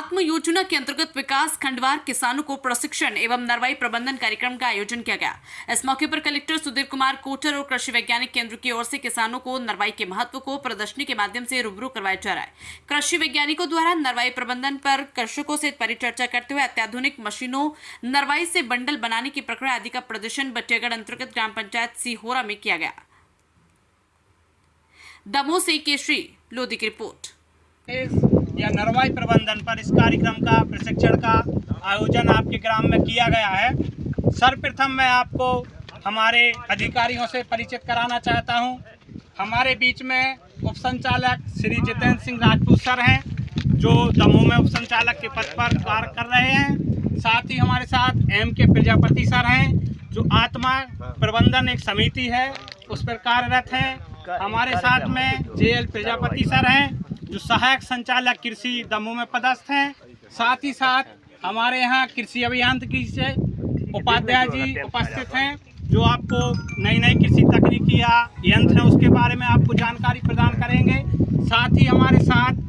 आत्म योजना के अंतर्गत विकास खंडवार किसानों को प्रशिक्षण एवं नरवाई प्रबंधन कार्यक्रम का आयोजन किया गया। इस मौके पर कलेक्टर सुधीर कुमार कोटर और कृषि वैज्ञानिक केंद्र की ओर से किसानों को नरवाई के महत्व को प्रदर्शनी के माध्यम से रूबरू करवाया जा रहा है। कृषि वैज्ञानिकों द्वारा नरवाई प्रबंधन पर कृषकों से परिचर्चा करते हुए अत्याधुनिक मशीनों, नरवाई से बंडल बनाने की प्रक्रिया आदि का प्रदर्शन बटियागढ़ अंतर्गत ग्राम पंचायत सीहोरा में किया गया। दमोह से केशरी लोधी की रिपोर्ट। या नरवाई प्रबंधन पर इस कार्यक्रम का प्रशिक्षण का आयोजन आपके ग्राम में किया गया है। सर्वप्रथम मैं आपको हमारे अधिकारियों से परिचित कराना चाहता हूं। हमारे बीच में उप संचालक श्री जितेंद्र सिंह राजपूत सर हैं, जो दमोह में उप संचालक के पद पर कार्य कर रहे हैं। साथ ही हमारे साथ के प्रजापति सर हैं, जो आत्मा प्रबंधन एक समिति है उस पर कार्यरत हैं। हमारे साथ में प्रजापति सर हैं, जो सहायक संचालक कृषि दमोह में पदस्थ हैं। साथ ही साथ हमारे यहाँ कृषि अभियांत्रिकी से उपाध्याय जी उपस्थित हैं, जो आपको नई नई कृषि तकनीकी या यंत्र हैं उसके बारे में आपको जानकारी प्रदान करेंगे। साथ ही हमारे साथ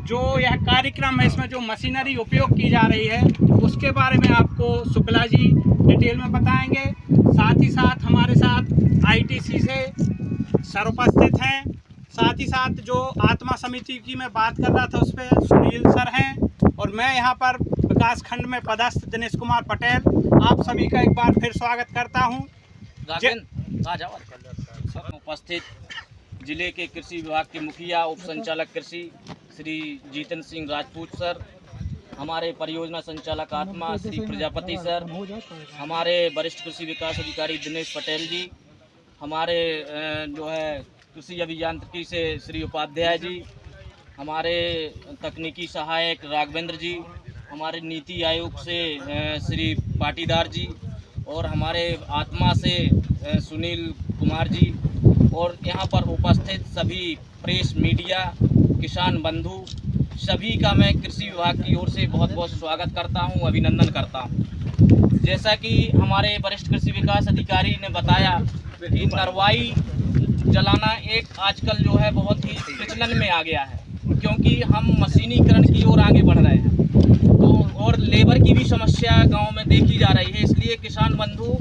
जो यह कार्यक्रम है, इसमें जो मशीनरी उपयोग की जा रही है उसके बारे में आपको शुक्ला जी डिटेल में बताएंगे। साथ ही साथ हमारे साथ ITC से सर उपस्थित हैं। साथ ही साथ जो आत्मा समिति की मैं बात कर रहा था उस पर सुनील सर हैं, और मैं यहाँ पर विकास खंड में पदस्थ दिनेश कुमार पटेल आप सभी का एक बार फिर स्वागत करता हूँ। उपस्थित जिले के कृषि विभाग के मुखिया उप संचालक कृषि श्री जितेंद्र सिंह राजपूत सर, हमारे परियोजना संचालक आत्मा श्री प्रजापति सर, हमारे वरिष्ठ कृषि विकास अधिकारी दिनेश पटेल जी, हमारे जो है कृषि अभियांत्रिकी से श्री उपाध्याय जी, हमारे तकनीकी सहायक राघवेंद्र जी, हमारे नीति आयोग से श्री पाटीदार जी, और हमारे आत्मा से सुनील कुमार जी, और यहाँ पर उपस्थित सभी प्रेस मीडिया, किसान बंधु सभी का मैं कृषि विभाग की ओर से बहुत बहुत स्वागत करता हूँ, अभिनंदन करता हूँ। जैसा कि हमारे वरिष्ठ कृषि विकास अधिकारी ने बताया कि नरवाई जलाना एक आजकल जो है बहुत ही प्रचलन में आ गया है, क्योंकि हम मशीनीकरण की ओर आगे बढ़ रहे हैं, तो और लेबर की भी समस्या गांव में देखी जा रही है। इसलिए किसान बंधु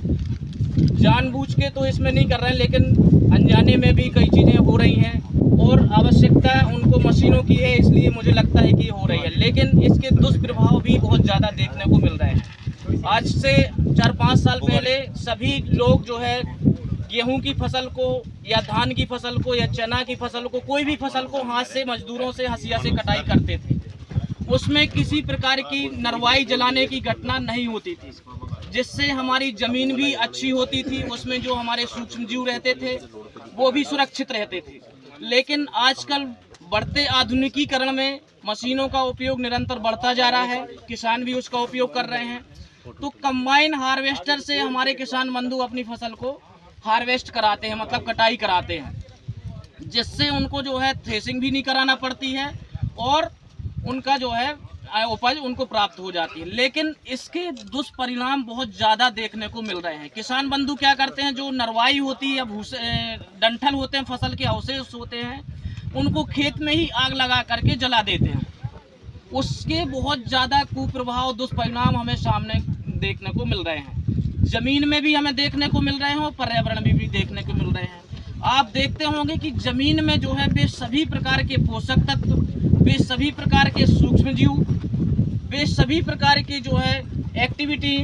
जानबूझ के तो इसमें नहीं कर रहे हैं, लेकिन अनजाने में भी कई चीज़ें हो रही हैं और आवश्यकता उनको मशीनों की है, इसलिए मुझे लगता है कि हो रही है, लेकिन इसके दुष्प्रभाव भी बहुत ज़्यादा देखने को मिल रहे हैं। आज से 4-5 साल पहले सभी लोग जो है गेहूं की फसल को या धान की फसल को या चना की फसल को, कोई भी फसल को हाथ से मजदूरों से हसिया से कटाई करते थे। उसमें किसी प्रकार की नरवाई जलाने की घटना नहीं होती थी, जिससे हमारी ज़मीन भी अच्छी होती थी, उसमें जो हमारे सूक्ष्म जीव रहते थे वो भी सुरक्षित रहते थे। लेकिन आजकल बढ़ते आधुनिकीकरण में मशीनों का उपयोग निरंतर बढ़ता जा रहा है, किसान भी उसका उपयोग कर रहे हैं, तो कंबाइन हार्वेस्टर से हमारे किसान बंधु अपनी फसल को हार्वेस्ट कराते हैं, मतलब कटाई कराते हैं, जिससे उनको जो है थ्रेसिंग भी नहीं कराना पड़ती है और उनका जो है उपज उनको प्राप्त हो जाती है। लेकिन इसके दुष्परिणाम बहुत ज़्यादा देखने को मिल रहे हैं। किसान बंधु क्या करते हैं, जो नरवाई होती है या भूसे डंठल होते हैं, फसल के अवशेष होते हैं, उनको खेत में ही आग लगा करके जला देते हैं। उसके बहुत ज़्यादा कुप्रभाव दुष्परिणाम हमें सामने देखने को मिल रहे हैं, ज़मीन में भी हमें देखने को मिल रहे हैं और पर्यावरण में भी देखने को मिल रहे हैं। आप देखते होंगे कि ज़मीन में जो है वे सभी प्रकार के पोषक तत्व, वे सभी प्रकार के सूक्ष्म जीव, वे सभी प्रकार की जो है एक्टिविटी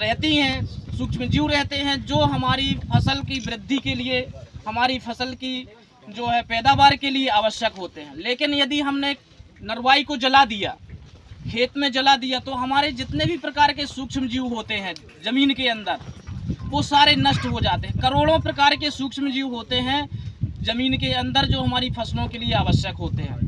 रहती हैं, सूक्ष्म जीव रहते हैं, जो हमारी फसल की वृद्धि के लिए, हमारी फसल की जो है पैदावार के लिए आवश्यक होते हैं। लेकिन यदि हमने नरवाई को जला दिया, खेत में जला दिया, तो हमारे जितने भी प्रकार के सूक्ष्म जीव होते हैं ज़मीन के अंदर, वो सारे नष्ट हो जाते हैं। करोड़ों प्रकार के सूक्ष्म जीव होते हैं ज़मीन के अंदर, जो हमारी फसलों के लिए आवश्यक होते हैं।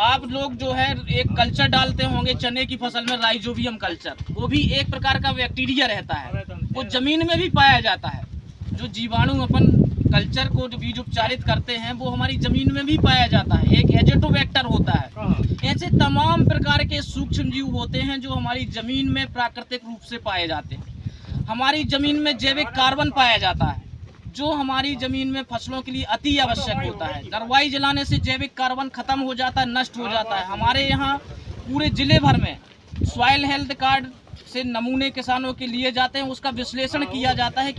आप लोग जो है एक कल्चर डालते होंगे चने की फसल में, राइजोबियम कल्चर, वो भी एक प्रकार का बैक्टीरिया रहता है, वो ज़मीन में भी पाया जाता है। जो जीवाणु अपन कल्चर को जो बीज उपचारित करते हैं वो हमारी ज़मीन में भी पाया जाता है, एक एजेटोबैक्टर होता है। ऐसे तमाम प्रकार के सूक्ष्म जीव होते हैं जो हमारी ज़मीन में प्राकृतिक रूप से पाए जाते हैं। हमारी ज़मीन में जैविक कार्बन पाया जाता है, जो हमारी ज़मीन में फसलों के लिए अति आवश्यक होता है। नरवाई जलाने से जैविक कार्बन खत्म हो जाता है, नष्ट हो जाता है। हमारे यहाँ पूरे जिले भर में सॉइल हेल्थ कार्ड से नमूने किसानों के लिए जाते हैं, उसका विश्लेषण किया जाता है।